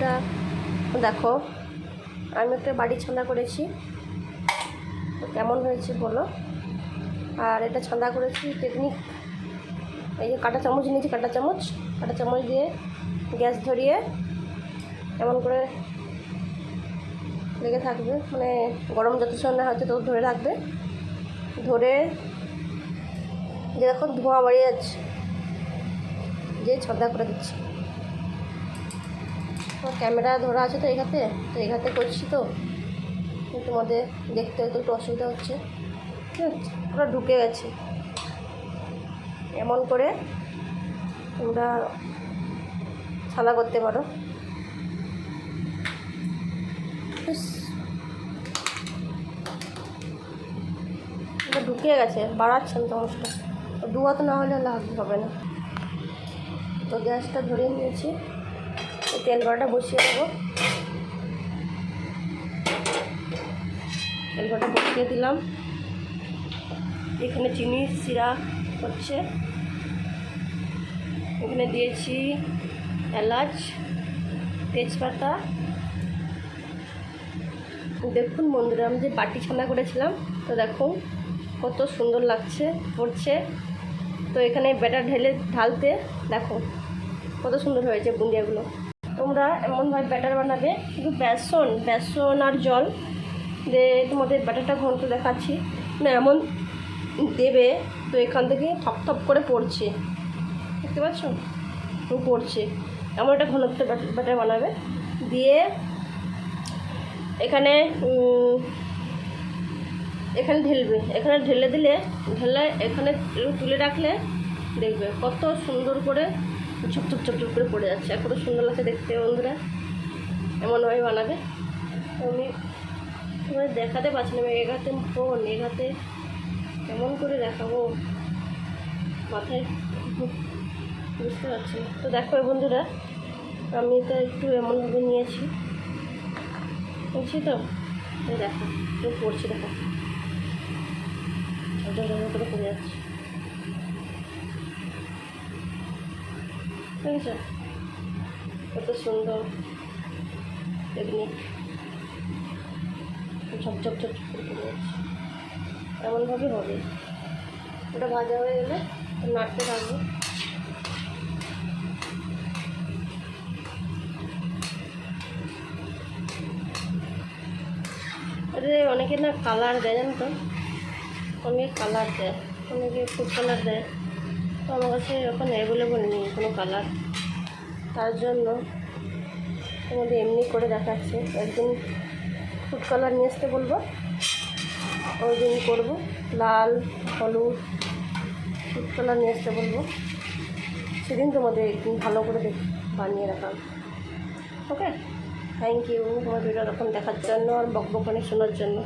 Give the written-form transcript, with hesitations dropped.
বন্ধুরা দেখো, আমি একটা বাড়ি ছান্দা করেছি, তো কেমন হয়েছে বলো। আর এটা ছান্দা করেছি টেকনিক, এই যে কাঁটা চামচ নিয়েছি, কাঁটা চামচ দিয়ে গ্যাস ধরিয়ে এমন করে লেগে থাকবে, মানে গরম যত সময় না হচ্ছে তত ধরে রাখবে, ধরে যে দেখো ধোঁয়া বাড়িয়ে যাচ্ছে, যে ছান্দা করে দিচ্ছি। ক্যামেরা ধরা আছে তো এই হাতে করছি, তো তোমাদের দেখতে হয়তো একটু অসুবিধা হচ্ছে। ঠিক আছে, পুরো ঢুকে গেছে। এমন করে তোমরা ছানা করতে পারো। এটা ঢুকে গেছে, বাড়াচ্ছেন চামচটা, দু হাত না হলে হবে না। তো গ্যাসটা ধরিয়ে নিয়েছি, তেল কড়াটা বসিয়ে দেবো। তেল কড়াটা বসিয়ে দিলাম, এখানে চিনি শিরা হচ্ছে, এখানে দিয়েছি এলাচ, তেজপাতা। দেখুন বন্ধুরা, আমি যে বাটি ছানা করেছিলাম, তো দেখুন কত সুন্দর লাগছে পড়ছে। তো এখানে ব্যাটার ঢালতে দেখো কত সুন্দর হয়েছে বুন্দিয়াগুলো। তোমরা এমনভাবে ব্যাটার বানাবে, শুধু বেসন আর জল দিয়ে তোমাদের ব্যাটারটা ঘন্ট দেখাচ্ছি না, এমন দেবে তো এখান থেকে থপ করে পড়ছে, দেখতে পাচ্ছ পড়ছে। এমন একটা ঘনত্ব ব্যাটার বানাবে, দিয়ে এখানে ঢেলবে, এখানে ঢেলে এখানে তুলে রাখলে দেখবে কত সুন্দর করে ঝপঝপ করে পড়ে যাচ্ছে, আর কত সুন্দর লাগছে দেখতে বন্ধুরা। এমনভাবে বানাবে। আমি তোমাদের দেখাতে পারছি না, এগাতে ফোন এগাতে এমন করে দেখাবো, মাথায় বুঝতে পারছি না। তো দেখো বন্ধুরা, আমি তো একটু এমনভাবে নিয়েছি তো দেখো পড়ছি, দেখো করে পড়ে যাচ্ছে, ঠিক আছে। কত সুন্দর টেকনিক, ঝপঝপ করে পড়ে যাচ্ছে, এমনভাবে হবে। ওটা ভাজা হয়ে গেলে নাড়তে থাকবো। অনেকে না কালার দেয়, জানো তো, অনেকে কালার দেয়, অনেকে ফুড কালার দেয়, তো আমার কাছে এখন অ্যাভেলেবল নেই কোনো কালার, তার জন্য তোমাদের এমনি করে দেখাচ্ছে। একদিন ফুড কালার নিয়ে আসতে বলবো, ওই দিন করবো। লাল হলুদ ফুড কালার নিয়ে আসতে বলবো, সেদিন তোমাদের একদিন ভালো করে বানিয়ে রাখাম। ওকে, থ্যাংক ইউ তোমার ভিডিও তখন দেখার জন্য আর বকবকানি শোনার জন্য।